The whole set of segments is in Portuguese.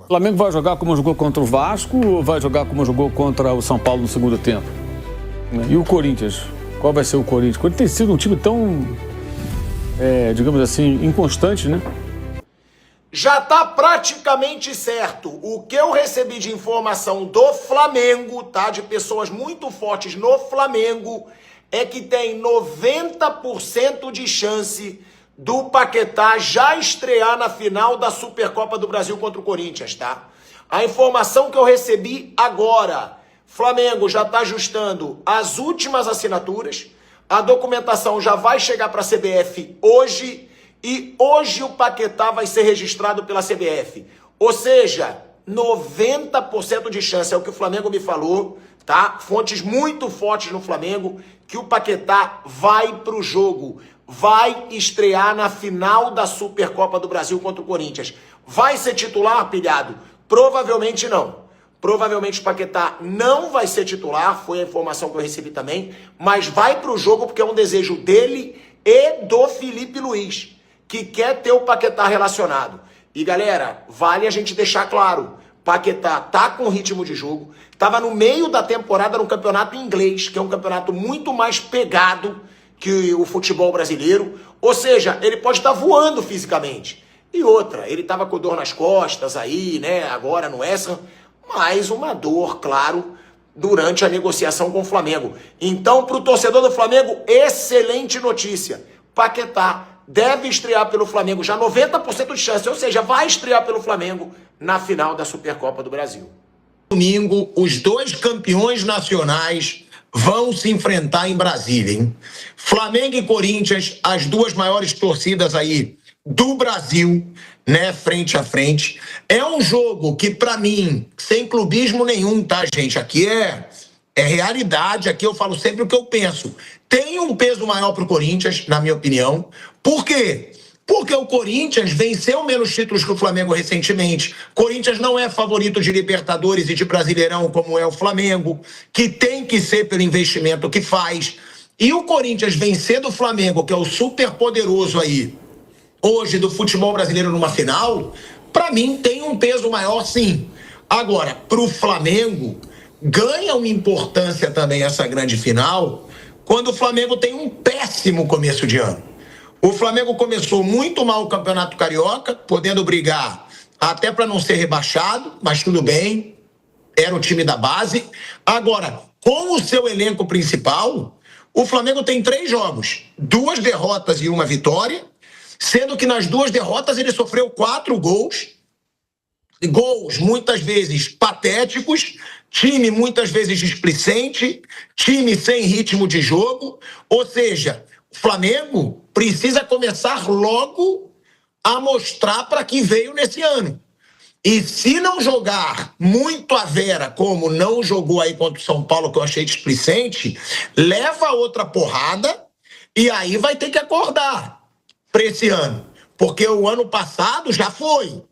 Flamengo vai jogar como jogou contra o Vasco ou vai jogar como jogou contra o São Paulo no segundo tempo? E o Corinthians? Qual vai ser o Corinthians? O Corinthians tem sido um time tão, digamos assim, inconstante, né? Já está praticamente certo. O que eu recebi de informação do Flamengo, tá? De pessoas muito fortes no Flamengo, é que tem 90% de chance do Paquetá já estrear na final da Supercopa do Brasil contra o Corinthians, tá? A informação que eu recebi agora, Flamengo já está ajustando as últimas assinaturas, a documentação já vai chegar para a CBF hoje, e hoje o Paquetá vai ser registrado pela CBF. Ou seja, 90% de chance, é o que o Flamengo me falou, tá? Fontes muito fortes no Flamengo, que o Paquetá vai pro jogo, vai estrear na final da Supercopa do Brasil contra o Corinthians. Vai ser titular, pilhado? Provavelmente não. Provavelmente o Paquetá não vai ser titular, foi a informação que eu recebi também, mas vai pro jogo porque é um desejo dele e do Felipe Luiz, que quer ter o Paquetá relacionado. E galera, vale a gente deixar claro, Paquetá tá com ritmo de jogo, tava no meio da temporada no campeonato inglês, que é um campeonato muito mais pegado que o futebol brasileiro, ou seja, ele pode estar voando fisicamente. E outra, ele tava com dor nas costas aí, né, agora no West Ham, mais uma dor, claro, durante a negociação com o Flamengo. Então, pro torcedor do Flamengo, excelente notícia. Paquetá deve estrear pelo Flamengo, já 90% de chance, ou seja, vai estrear pelo Flamengo na final da Supercopa do Brasil. Domingo, os dois campeões nacionais vão se enfrentar em Brasília, hein? Flamengo e Corinthians, as duas maiores torcidas aí do Brasil, né, frente a frente. É um jogo que, pra mim, sem clubismo nenhum, tá, gente? Aqui é realidade, aqui eu falo sempre o que eu penso. Tem um peso maior pro Corinthians, na minha opinião. Por quê? Porque o Corinthians venceu menos títulos que o Flamengo recentemente. Corinthians não é favorito de Libertadores e de Brasileirão como é o Flamengo, que tem que ser pelo investimento que faz. E o Corinthians vencer do Flamengo, que é o super poderoso aí, hoje do futebol brasileiro numa final, pra mim tem um peso maior sim. Agora, pro Flamengo, ganha uma importância também essa grande final, quando o Flamengo tem um péssimo começo de ano. O Flamengo começou muito mal o Campeonato Carioca, podendo brigar até para não ser rebaixado, mas tudo bem, era o time da base. Agora, com o seu elenco principal, o Flamengo tem 3 jogos, 2 derrotas e 1 vitória, sendo que nas 2 derrotas ele sofreu 4 gols, gols muitas vezes patéticos, time muitas vezes displicente, time sem ritmo de jogo, ou seja, o Flamengo precisa começar logo a mostrar para que veio nesse ano. E se não jogar muito à vera, como não jogou aí contra o São Paulo, que eu achei displicente, leva outra porrada e aí vai ter que acordar para esse ano. Porque o ano passado já foi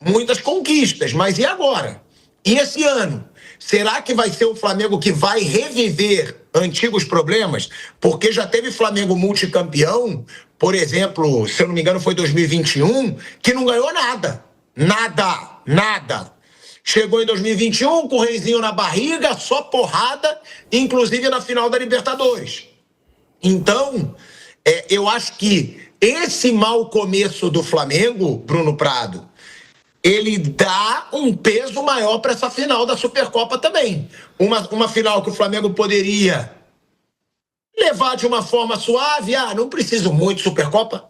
muitas conquistas, mas e agora? E esse ano? Será que vai ser o Flamengo que vai reviver antigos problemas? Porque já teve Flamengo multicampeão, por exemplo, se eu não me engano foi 2021, que não ganhou nada. Nada. Chegou em 2021 com o reizinho na barriga, só porrada, inclusive na final da Libertadores. Então, eu acho que esse mau começo do Flamengo, Bruno Prado, ele dá um peso maior para essa final da Supercopa também. Uma final que o Flamengo poderia levar de uma forma suave, não preciso muito Supercopa.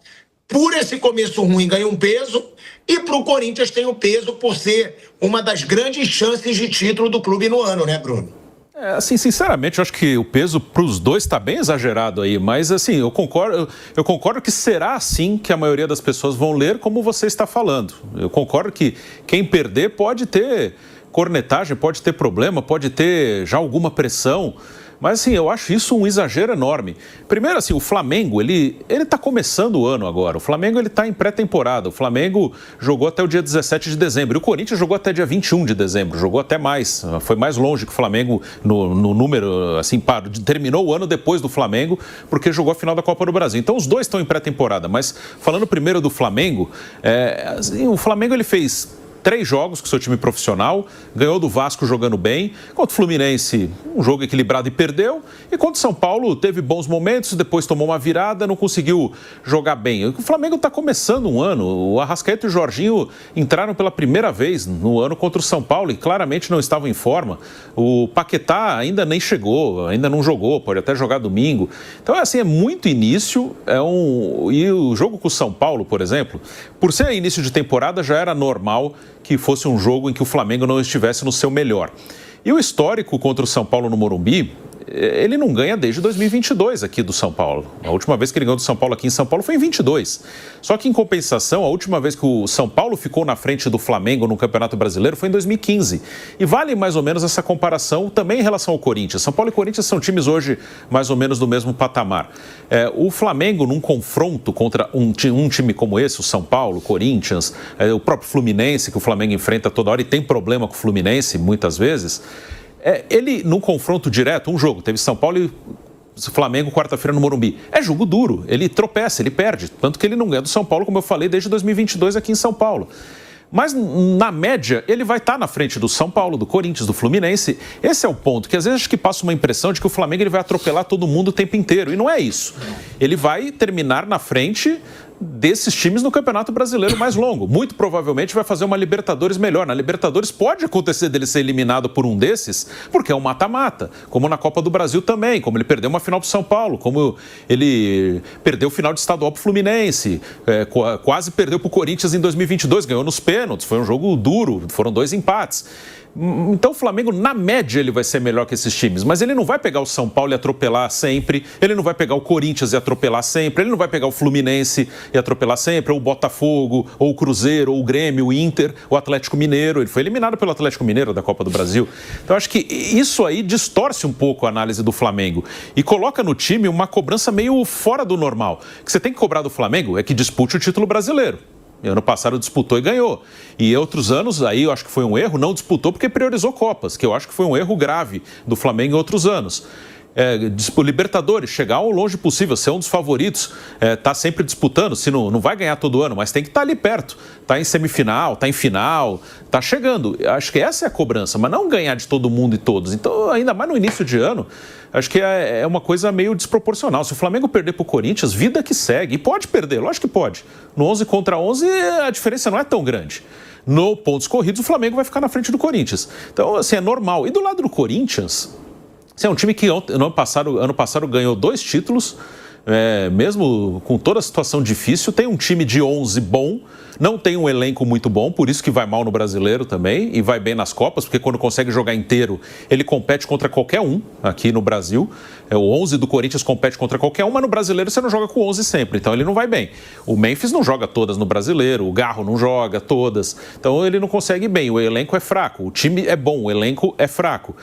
Por esse começo ruim ganha um peso, e para o Corinthians tem um peso por ser uma das grandes chances de título do clube no ano, né, Bruno? Assim, sinceramente, eu acho que o peso para os dois está bem exagerado aí, mas assim, eu concordo que será assim que a maioria das pessoas vão ler como você está falando. Eu concordo que quem perder pode ter cornetagem, pode ter problema, pode ter já alguma pressão, mas assim, eu acho isso um exagero enorme. Primeiro, assim, o Flamengo, ele tá começando o ano agora. O Flamengo, ele tá em pré-temporada. O Flamengo jogou até o dia 17 de dezembro. E o Corinthians jogou até dia 21 de dezembro. Jogou até mais. Foi mais longe que o Flamengo no número, assim, terminou o ano depois do Flamengo, porque jogou a final da Copa do Brasil. Então, os dois estão em pré-temporada. Mas, falando primeiro do Flamengo, assim, o Flamengo, ele fez 3 jogos com seu time profissional, ganhou do Vasco jogando bem, contra o Fluminense, um jogo equilibrado e perdeu, e contra o São Paulo teve bons momentos, depois tomou uma virada, não conseguiu jogar bem. O Flamengo está começando um ano, o Arrascaeta e o Jorginho entraram pela primeira vez no ano contra o São Paulo e claramente não estavam em forma. O Paquetá ainda nem chegou, ainda não jogou, pode até jogar domingo. Então, assim, é muito início, e o jogo com o São Paulo, por exemplo, por ser início de temporada, já era normal que fosse um jogo em que o Flamengo não estivesse no seu melhor. E o histórico contra o São Paulo no Morumbi, ele não ganha desde 2022 aqui do São Paulo. A última vez que ele ganhou do São Paulo aqui em São Paulo foi em 22. Só que, em compensação, a última vez que o São Paulo ficou na frente do Flamengo no Campeonato Brasileiro foi em 2015. E vale mais ou menos essa comparação também em relação ao Corinthians. São Paulo e Corinthians são times hoje mais ou menos do mesmo patamar. O Flamengo, num confronto contra um time como esse, o São Paulo, o Corinthians, o próprio Fluminense, que o Flamengo enfrenta toda hora e tem problema com o Fluminense muitas vezes... ele, num confronto direto, um jogo, teve São Paulo e Flamengo quarta-feira no Morumbi. É jogo duro, ele tropeça, ele perde. Tanto que ele não ganha do São Paulo, como eu falei, desde 2022 aqui em São Paulo. Mas, na média, ele vai estar na frente do São Paulo, do Corinthians, do Fluminense. Esse é o ponto, que às vezes acho que passa uma impressão de que o Flamengo ele vai atropelar todo mundo o tempo inteiro. E não é isso. Ele vai terminar na frente desses times no Campeonato Brasileiro mais longo. Muito provavelmente vai fazer uma Libertadores melhor. Na Libertadores pode acontecer dele ser eliminado por um desses, porque é um mata-mata, como na Copa do Brasil também, como ele perdeu uma final para o São Paulo, como ele perdeu o final de estadual para o Fluminense, quase perdeu para o Corinthians em 2022, ganhou nos pênaltis, foi um jogo duro, foram 2 empates. Então o Flamengo, na média, ele vai ser melhor que esses times, mas ele não vai pegar o São Paulo e atropelar sempre, ele não vai pegar o Corinthians e atropelar sempre, ele não vai pegar o Fluminense e atropelar sempre, ou o Botafogo, ou o Cruzeiro, ou o Grêmio, o Inter, o Atlético Mineiro. Ele foi eliminado pelo Atlético Mineiro da Copa do Brasil. Então acho que isso aí distorce um pouco a análise do Flamengo e coloca no time uma cobrança meio fora do normal. O que você tem que cobrar do Flamengo é que dispute o título brasileiro. Ano passado disputou e ganhou. E outros anos, aí eu acho que foi um erro, não disputou porque priorizou Copas, que eu acho que foi um erro grave do Flamengo em outros anos. Libertadores, chegar o longe possível, ser um dos favoritos, tá sempre disputando, se não vai ganhar todo ano, mas tem que estar ali perto, tá em semifinal, tá em final, tá chegando. Acho que essa é a cobrança, mas não ganhar de todo mundo e todos. Então, ainda mais no início de ano, acho que é uma coisa meio desproporcional. Se o Flamengo perder pro Corinthians, vida que segue, e pode perder, lógico que pode. No 11 contra 11, a diferença não é tão grande. No pontos corridos, o Flamengo vai ficar na frente do Corinthians. Então, assim, é normal. E do lado do Corinthians... é um time que ano passado ganhou 2 títulos, mesmo com toda a situação difícil. Tem um time de 11 bom, não tem um elenco muito bom, por isso que vai mal no Brasileiro também e vai bem nas Copas, porque quando consegue jogar inteiro, ele compete contra qualquer um aqui no Brasil. O 11 do Corinthians compete contra qualquer um, mas no Brasileiro você não joga com 11 sempre, então ele não vai bem. O Memphis não joga todas no Brasileiro, o Garro não joga todas, então ele não consegue bem, o elenco é fraco, o time é bom, o elenco é fraco.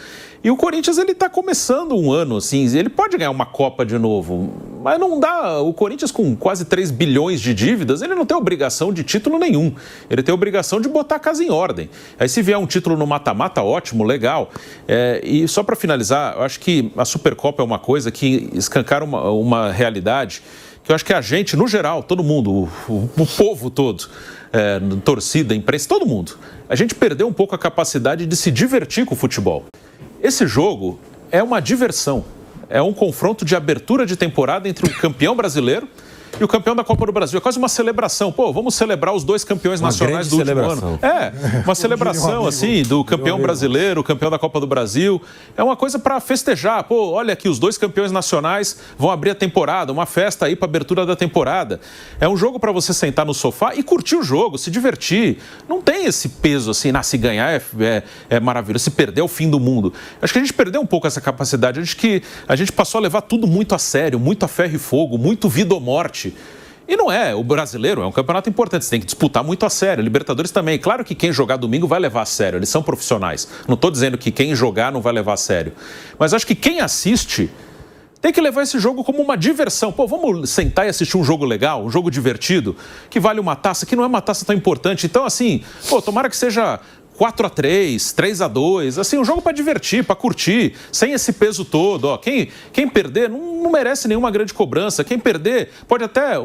E o Corinthians, ele está começando um ano, assim, ele pode ganhar uma Copa de novo, mas não dá. O Corinthians, com quase 3 bilhões de dívidas, ele não tem obrigação de título nenhum. Ele tem obrigação de botar a casa em ordem. Aí, se vier um título no mata-mata, ótimo, legal. E só para finalizar, eu acho que a Supercopa é uma coisa que escancara uma realidade que eu acho que a gente, no geral, todo mundo, o povo todo, torcida, imprensa, todo mundo, a gente perdeu um pouco a capacidade de se divertir com o futebol. Esse jogo é uma diversão, é um confronto de abertura de temporada entre o campeão brasileiro e o campeão da Copa do Brasil. É quase uma celebração. Pô, vamos celebrar os 2 campeões nacionais do último ano. Uma celebração, assim, do campeão brasileiro, o campeão da Copa do Brasil. É uma coisa para festejar. Pô, olha aqui, os 2 campeões nacionais vão abrir a temporada, uma festa aí para abertura da temporada. É um jogo para você sentar no sofá e curtir o jogo, se divertir. Não tem esse peso assim, se ganhar é maravilhoso, se perder é o fim do mundo. Acho que a gente perdeu um pouco essa capacidade. Acho que a gente passou a levar tudo muito a sério, muito a ferro e fogo, muito vida ou morte. E não é, o brasileiro é um campeonato importante, você tem que disputar muito a sério, Libertadores também. Claro que quem jogar domingo vai levar a sério, eles são profissionais. Não estou dizendo que quem jogar não vai levar a sério. Mas acho que quem assiste tem que levar esse jogo como uma diversão. Pô, vamos sentar e assistir um jogo legal, um jogo divertido, que vale uma taça, que não é uma taça tão importante. Então, assim, pô, tomara que seja 4-3, 3-2, assim, um jogo para divertir, para curtir, sem esse peso todo. Ó, quem perder não merece nenhuma grande cobrança. Quem perder,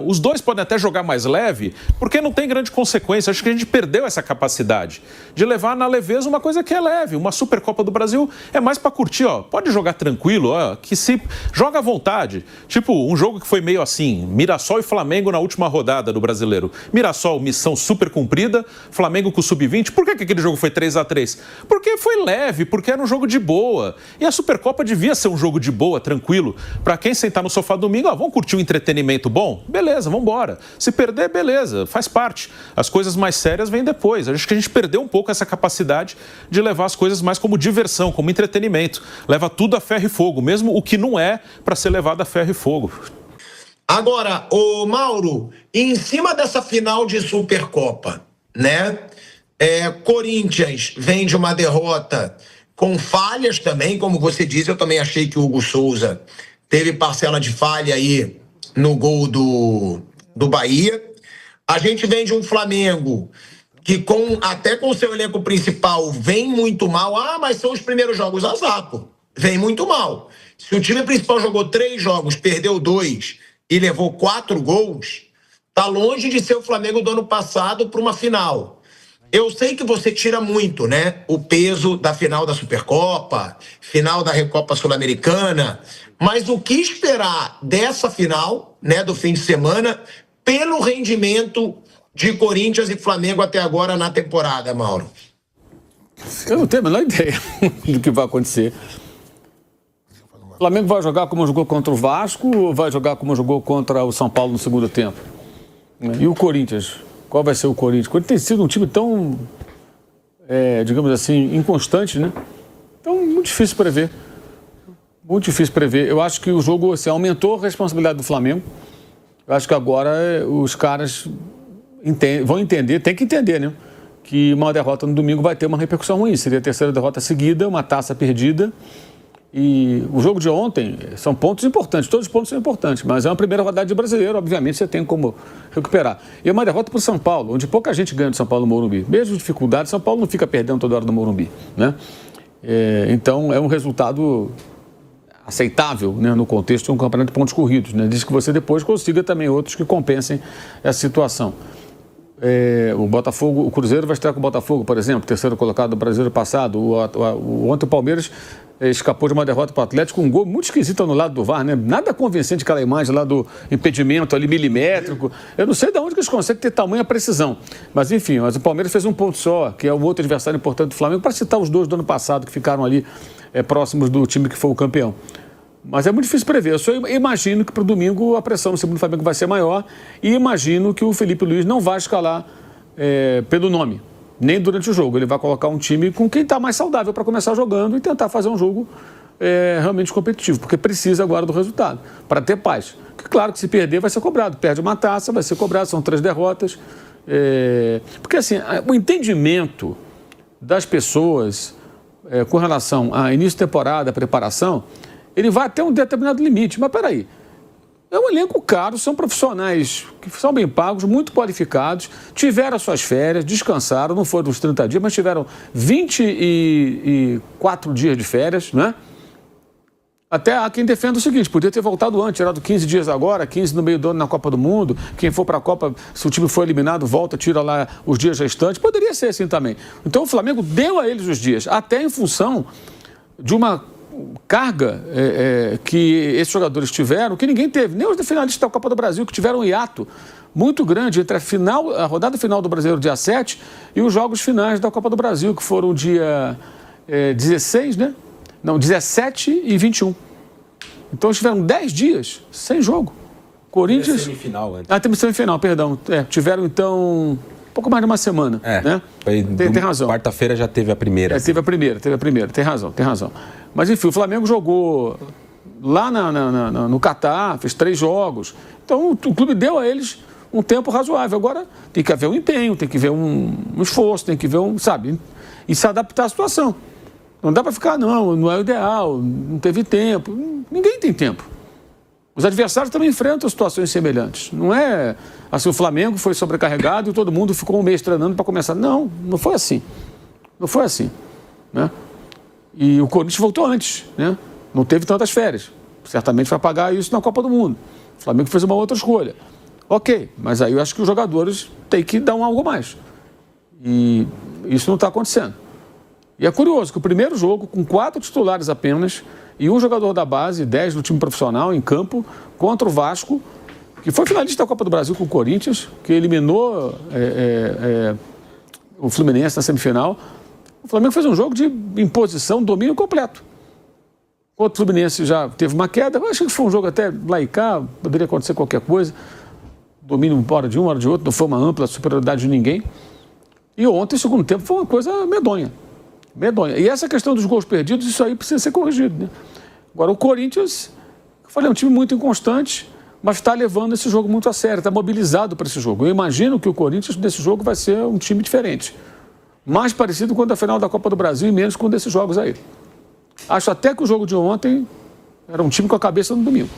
os dois podem até jogar mais leve, porque não tem grande consequência. Acho que a gente perdeu essa capacidade de levar na leveza uma coisa que é leve. Uma Supercopa do Brasil é mais para curtir, ó. Pode jogar tranquilo, ó, que se joga à vontade. Tipo, um jogo que foi meio assim, Mirassol e Flamengo na última rodada do Brasileiro. Mirassol, missão super cumprida, Flamengo com o Sub-20. Por que aquele jogo foi 3-3? Porque foi leve, porque era um jogo de boa. E a Supercopa devia ser um jogo de boa, tranquilo. Para quem sentar no sofá domingo, ó, vamos curtir um entretenimento bom? Beleza, vamos embora. Se perder, beleza, faz parte. As coisas mais sérias vêm depois. Acho que a gente perdeu um pouco essa capacidade de levar as coisas mais como diversão, como entretenimento. Leva tudo a ferro e fogo, mesmo o que não é para ser levado a ferro e fogo. Agora, ô Mauro, em cima dessa final de Supercopa, né? Corinthians vem de uma derrota com falhas também, como você disse, eu também achei que o Hugo Souza teve parcela de falha aí no gol do Bahia. A gente vem de um Flamengo que até com o seu elenco principal vem muito mal. Ah, mas são os primeiros jogos, azar, vem muito mal. Se o time principal jogou 3 jogos, perdeu 2 e levou 4 gols, tá longe de ser o Flamengo do ano passado para uma final. Eu sei que você tira muito, né, o peso da final da Supercopa, final da Recopa Sul-Americana, mas o que esperar dessa final, né, do fim de semana, pelo rendimento de Corinthians e Flamengo até agora na temporada, Mauro? Eu não tenho a menor ideia do que vai acontecer. O Flamengo vai jogar como jogou contra o Vasco ou vai jogar como jogou contra o São Paulo no segundo tempo? E o Corinthians? Qual vai ser o Corinthians? O Corinthians tem sido um time tão, digamos assim, inconstante, né? Então, muito difícil prever. Muito difícil prever. Eu acho que o jogo assim, aumentou a responsabilidade do Flamengo. Eu acho que agora os caras vão entender, tem que entender, né? Que uma derrota no domingo vai ter uma repercussão ruim. Seria a terceira derrota seguida, uma taça perdida. E o jogo de ontem são pontos importantes, todos os pontos são importantes, mas é uma primeira rodada de Brasileiro, obviamente você tem como recuperar. E é uma derrota para o São Paulo, onde pouca gente ganha do São Paulo no Morumbi. Mesmo dificuldade, São Paulo não fica perdendo toda hora no Morumbi, né? Então é um resultado aceitável, né, no contexto de um campeonato de pontos corridos, né? Diz que você depois consiga também outros que compensem essa situação. O Botafogo, o Cruzeiro vai estar com o Botafogo, por exemplo, terceiro colocado do Brasileiro passado. Ontem o Palmeiras escapou de uma derrota para o Atlético com um gol muito esquisito no lado do VAR, né? Nada convincente aquela imagem lá do impedimento ali milimétrico. Eu não sei de onde que eles conseguem ter tamanha precisão. Mas enfim, o Palmeiras fez um ponto só, que é o outro adversário importante do Flamengo, para citar os dois do ano passado que ficaram ali próximos do time que foi o campeão. Mas é muito difícil prever. Eu só imagino que para o domingo a pressão no segundo Flamengo vai ser maior e imagino que o Felipe Luiz não vai escalar pelo nome, nem durante o jogo. Ele vai colocar um time com quem está mais saudável para começar jogando e tentar fazer um jogo realmente competitivo, porque precisa agora do resultado, para ter paz. Porque, claro que se perder vai ser cobrado. Perde uma taça, vai ser cobrado, são 3 derrotas. Porque assim, o entendimento das pessoas com relação a início de temporada, preparação, ele vai até um determinado limite. Mas peraí, é um elenco caro, são profissionais que são bem pagos, muito qualificados, tiveram as suas férias, descansaram, não foram os 30 dias, mas tiveram 24 dias de férias, né? Até há quem defenda o seguinte, podia ter voltado antes, tirado 15 dias agora, 15 no meio do ano na Copa do Mundo, quem for para a Copa, se o time for eliminado, volta, tira lá os dias restantes, poderia ser assim também. Então o Flamengo deu a eles os dias, até em função de uma carga que esses jogadores tiveram, que ninguém teve, nem os finalistas da Copa do Brasil, que tiveram um hiato muito grande entre a rodada final do Brasileiro, dia 7, e os jogos finais da Copa do Brasil, que foram dia 16, né? Não, 17 e 21. Então, tiveram 10 dias sem jogo. Corinthians... Teve semifinal antes. Teve semifinal, perdão. Tiveram, então, um pouco mais de uma semana. Né? Tem razão. Quarta-feira já teve a primeira. Teve a primeira. Tem razão. Mas, enfim, o Flamengo jogou lá no Catar, fez 3 jogos. Então, o clube deu a eles um tempo razoável. Agora, tem que haver um empenho, tem que haver um esforço, tem que haver e se adaptar à situação. Não dá para ficar, não é o ideal, não teve tempo. Ninguém tem tempo. Os adversários também enfrentam situações semelhantes. Não é assim, o Flamengo foi sobrecarregado e todo mundo ficou um mês treinando para começar. Não foi assim. Não foi assim, né? E o Corinthians voltou antes, né? Não teve tantas férias. Certamente vai pagar isso na Copa do Mundo. O Flamengo fez uma outra escolha. Ok, mas aí eu acho que os jogadores têm que dar algo mais. E isso não está acontecendo. E é curioso que o primeiro jogo, com 4 titulares apenas, e um jogador da base, 10 do time profissional, em campo, contra o Vasco, que foi finalista da Copa do Brasil com o Corinthians, que eliminou o Fluminense na semifinal. O Flamengo fez um jogo de imposição, domínio completo. O Fluminense já teve uma queda, eu acho que foi um jogo até lá e cá, poderia acontecer qualquer coisa. Domínio uma hora de um, uma hora de outro, não foi uma ampla superioridade de ninguém. E ontem, o segundo tempo, foi uma coisa medonha. Medonha. E essa questão dos gols perdidos, isso aí precisa ser corrigido, né? Agora, o Corinthians, eu falei, é um time muito inconstante, mas está levando esse jogo muito a sério, está mobilizado para esse jogo. Eu imagino que o Corinthians, nesse jogo, vai ser um time diferente. Mais parecido com a final da Copa do Brasil e menos com um desses jogos aí. Acho até que o jogo de ontem era um time com a cabeça no domingo.